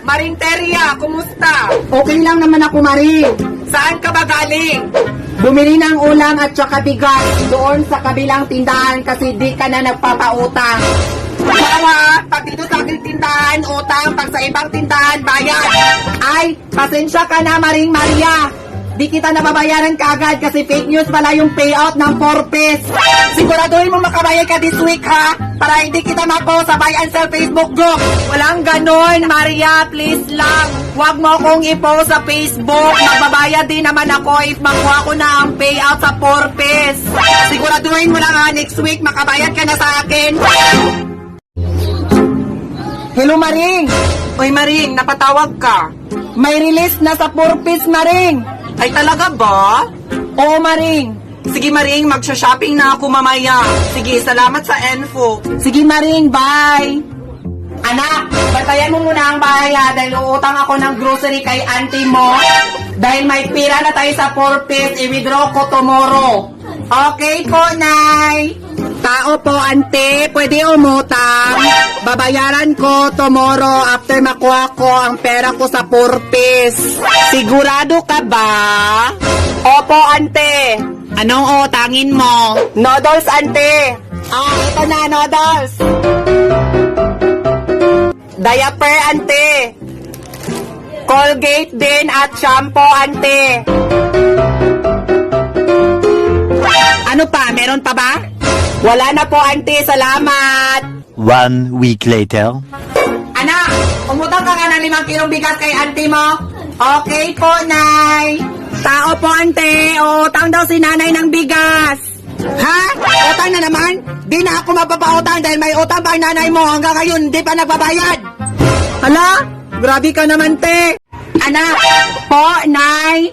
Maring Teria, kumusta? Okay lang naman ako, Maring. Saan ka ba galing? Bumili ng ulam at saka bigas doon sa kabilang tindahan kasi di ka na nagpapautang. Bawa, pag dito sa aking tindahan, utang. Pag sa ibang tindahan, bayad. Ay, pasensya ka na, Maring Maria. Di kita nababayaran kaagad kasi fake news pala yung payout ng 4 piece. Siguraduhin mo makabayad ka this week, ha? Para hindi kita mako sa buy and sell Facebook group. Walang ganon, Maria. Please lang. Huwag mo akong i-post sa Facebook. Magbabayad din naman ako if makuha ko na ang payout sa 4 piece. Siguraduhin mo lang, ha? Next week, makabayad ka na sa akin. Hello, Maring. Uy, Maring, napatawag ka. May release na sa 4 piece, Maring. Ay, talaga ba? Oo, Maring. Sige, Maring, magsha-shopping na ako mamaya. Sige, salamat sa info. Sige, Maring. Bye. Anak, bantayan mo muna ang bahay ha dahil uutang ako ng grocery kay auntie mo. Dahil may pira na tayo sa 4 piece, i-withdraw ko tomorrow. Okay po, Nay. Tao po, ante, pwede umutang. Babayaran ko tomorrow after makuha ko ang pera ko sa 4 piece. Sigurado ka ba? Opo, ante. Anong utangin mo? Noodles, ante. Ito na, noodles. Diaper, ante. Colgate din at shampoo, ante. Ano pa? Meron pa ba? Wala na po, auntie. Salamat. 1 week later. Anak, umutang ka nga ng 5 kilong bigas kay auntie mo. Okay po, Nay. Tao po, ante. Utang daw si nanay ng bigas. Ha? Utang na naman? Di na ako mapapautang dahil may utang pa ang nanay mo. Hanggang ngayon, di pa nagbabayad. Hala? Grabe ka naman, te. Anak, po, Nay.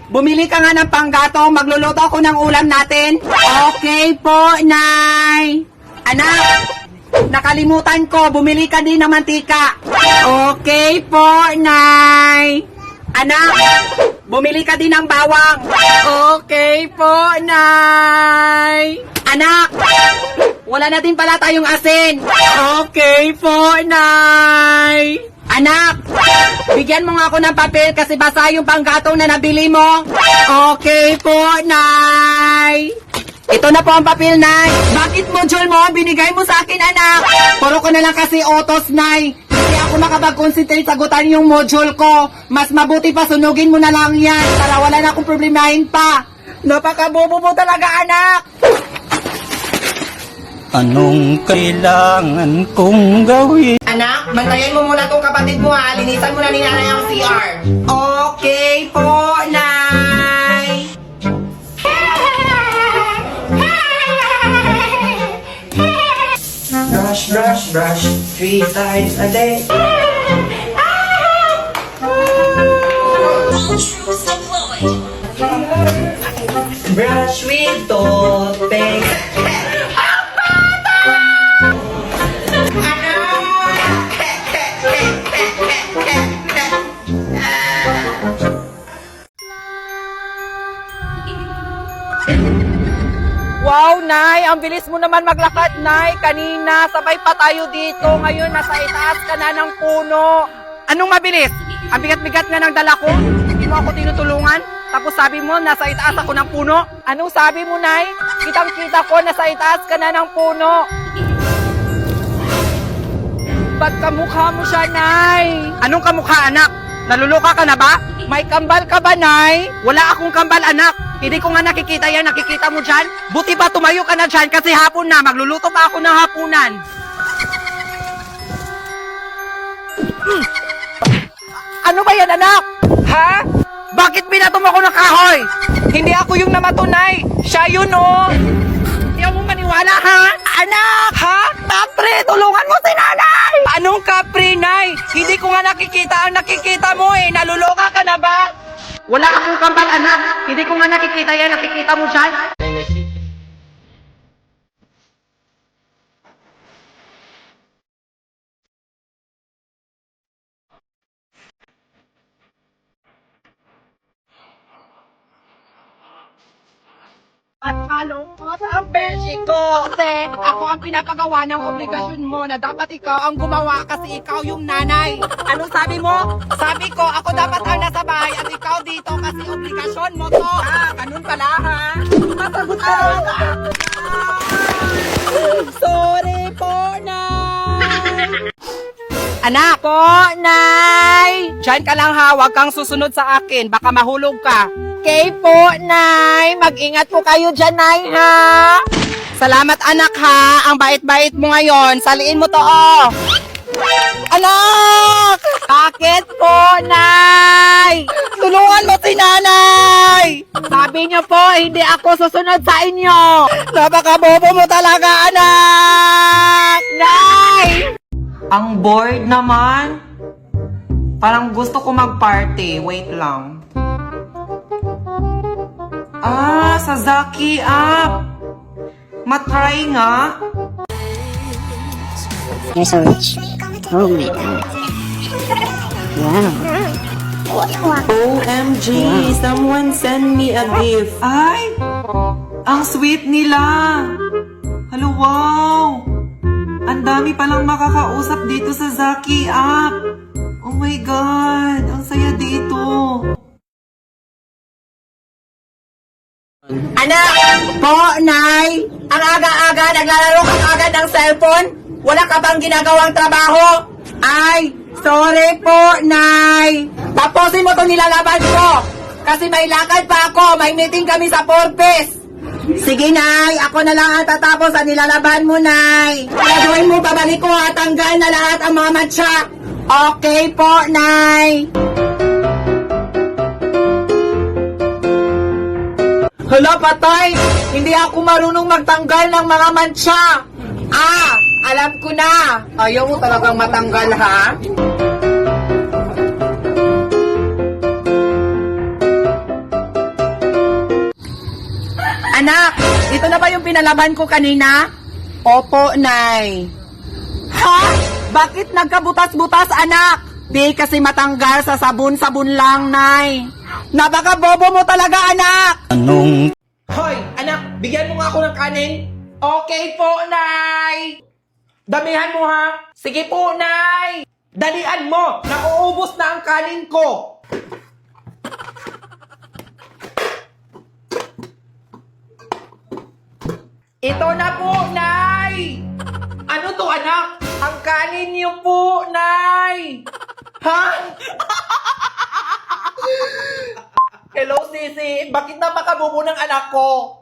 Bumili ka nga ng panggatong, magluluto ako ng ulam natin. Okay po, Nay. Anak, nakalimutan ko, bumili ka din ng mantika. Okay po, Nay. Anak, bumili ka din ng bawang. Okay po, Nay. Anak, wala na din pala tayong asin. Okay po, Nay. Anak, bigyan mo nga ako ng papel kasi basa yung panggatong na nabili mo. Okay po, Nay. Ito na po ang papel, Nay. Bakit module mo? Binigay mo sa akin, anak. Puro ko na lang kasi autos, Nay. Hindi ako makapag-concentrate sagutan yung module ko. Mas mabuti pa sunugin mo na lang yan para wala na akong problemahin pa. Napakabobo mo talaga, anak. Anong kailangan kong gawin? Anak, bantayan mo muna tong kapatid mo ha. Linisan mo na ni nanay ang CR. Okay po, Nay. Brush, brush, brush, 3 times a day. Brush with toothpaste. Wow, Nay! Ang bilis mo naman maglakad, Nay! Kanina, sabay pa tayo dito. Ngayon, nasa itaas ka na ng puno. Anong mabilis? Ang bigat-bigat nga ng dala ko? Hindi mo ako tinutulungan? Tapos sabi mo, nasa itaas ako ng puno? Anong sabi mo, Nay? Kitang-kita ko, nasa itaas ka na ng puno. Ba't kamukha mo siya, Nay? Anong kamukha, anak? Naluluka ka na ba? May kambal ka ba, Nay? Wala akong kambal, anak. Hindi ko nga nakikita yan. Nakikita mo dyan? Buti ba tumayo ka na dyan kasi hapon na. Magluluto pa ako ng hapunan. Ano ba yan, anak? Ha? Bakit binato mo ako ng kahoy? Hindi ako yung namatunay. Siya yun, oh. Hindi ako maniwala, ha? Anak! Ha? Kapre, tulungan mo si nanay! Anong kapre, Nay? Hindi ko nga nakikita ang nakikita mo, eh. Naluloka ka na ba? Wala akong kambal, anak. Hindi ko nga nakikita yan. Nakikita mo dyan? At malungkot ang beshi ko. Kasi ako ang pinapagawa ng obligasyon mo na dapat ikaw ang gumawa kasi ikaw yung nanay. Anong sabi mo? Sabi ko, ako dapat ang nasa bahay at ikaw dito kasi obligasyon mo to. Ah, ganun pala ha? Masagot ka Sorry po, Nay. Anak po, Nay. Diyan ka lang ha, huwag kang susunod sa akin. Baka mahulog ka. Okay po, Nay. Mag-ingat po kayo dyan, Nay, ha? Salamat, anak, ha? Ang bait-bait mo ngayon. Saliin mo to, oh. Anak! Bakit po, Nay? Tulungan mo si Nanay! Sabi niyo po, hindi ako susunod sa inyo. Napakabobo mo talaga, anak! Nay! Ang bored naman. Parang gusto ko mag-party. Wait lang. Ah, sa Zaki app. Matry nga. You're so rich. Oh my god. Wow. OMG, someone send me a gift. Ay, ang sweet nila. Hello, wow. Ang dami palang makakausap dito sa Zaki app. Oh my God, ang saya dito. Anak! Po, Nay! Ang aga-aga, naglalaro ka agad ng cellphone? Wala ka bang ginagawang trabaho? Ay, sorry po, Nay! Tapusin mo to nilalaban ko! Kasi may lakad pa ako, may meeting kami sa Porpes! Sige, Nay, ako na lang ang tatapos sa nilalaban mo, Nay! Gagawin mo, babalik ko at tanggal na lahat ang mga matcha! Okay po, Nay! Hala, patay! Hindi ako marunong magtanggal ng mga mancha! Ah! Alam ko na! Ayaw mo talagang matanggal, ha? Anak! Ito na ba yung pinalaban ko kanina? Opo, Nay. Ha? Bakit nagkabutas-butas, anak? Di kasi matanggal sa sabon-sabon lang, Nay. Napaka-bobo mo talaga, anak! Anong Hoy, anak, bigyan mo nga ako ng kanin. Okay po, Nay. Damihan mo, ha? Sige po, Nay. Dalian mo. Nauubos na ang kanin ko. Ito na po, Nay. Ano to, anak? Ang kanin niyo po, Nay. Ha? Hello, Sisi. Bakit napakabobo ng anak ko?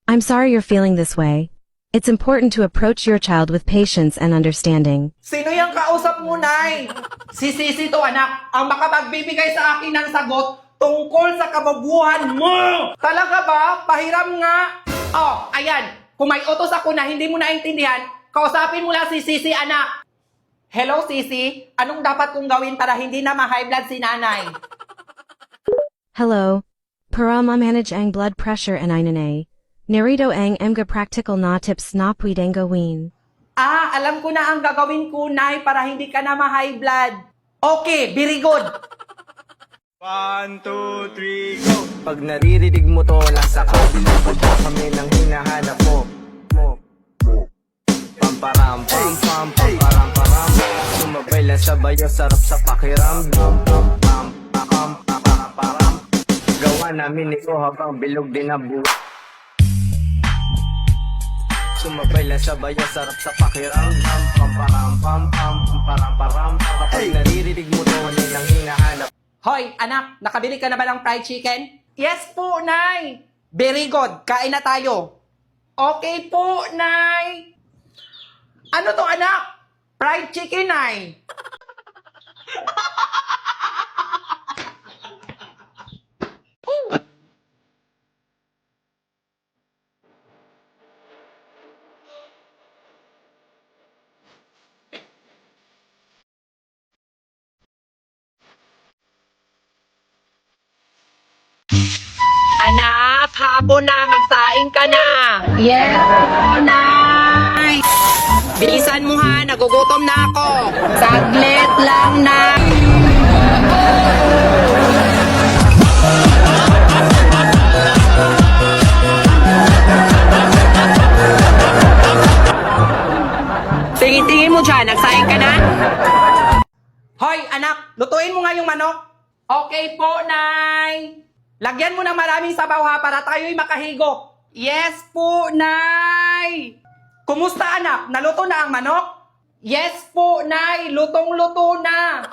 I'm sorry you're feeling this way. It's important to approach your child with patience and understanding. Sino yung kausap mo, Nay? Si Sisi to, anak. Ang makapagbibigay sa akin ng sagot tungkol sa kababuhan mo. Talaga ba? Pahiram nga. Oh, ayan. Kung may utos ako na hindi mo naintindihan, kausapin mo lang si Sisi, anak. Hello, Sisi. Anong dapat kong gawin para hindi na ma-high blood si nanay? Hello. Para ma-manage ang blood pressure and inanay. Narito ang mga practical na tips na pwedeng gawin. Ah, alam ko na ang gagawin ko, Nay, para hindi ka na ma-high blood. Okay, very good. 1, 2, 3, go! Pag naririnig mo to, nasa kabilang punta kami ng hinahanap mo. Pamparam, pam, pam, pamparam, param. Sumabay lang sabayo, sarap sa pakiramdam. Pam, pam, pam, pam, param. Gawa namin ito habang bilog din ang buhay. Sumabay lang sabayo, sarap sa pakiramdam. Pamparam, pam, pam, pamparam, param. Kapag naririnig mo to, yun ang hinahanap. Hoy, anak, nakabili ka na ba ng fried chicken? Yes po, Nay. Very good. Kain na tayo. Okay po, Nay. Ano to, anak? Fried chicken, Nay. Anak, hapon na, magsaing ka na. Yes, Nay. Bilisan mo ha, nagugutom na ako. Saglit lang, Nay. dyan? Nagsaing ka na? Hoy, anak, lutuin mo nga yung manok. Okay po, Nay. Lagyan mo ng maraming sabaw ha para tayo'y makahigop. Yes po, Nay. Kumusta anak? Naluto na ang manok? Yes po, Nay. Lutong-luto na.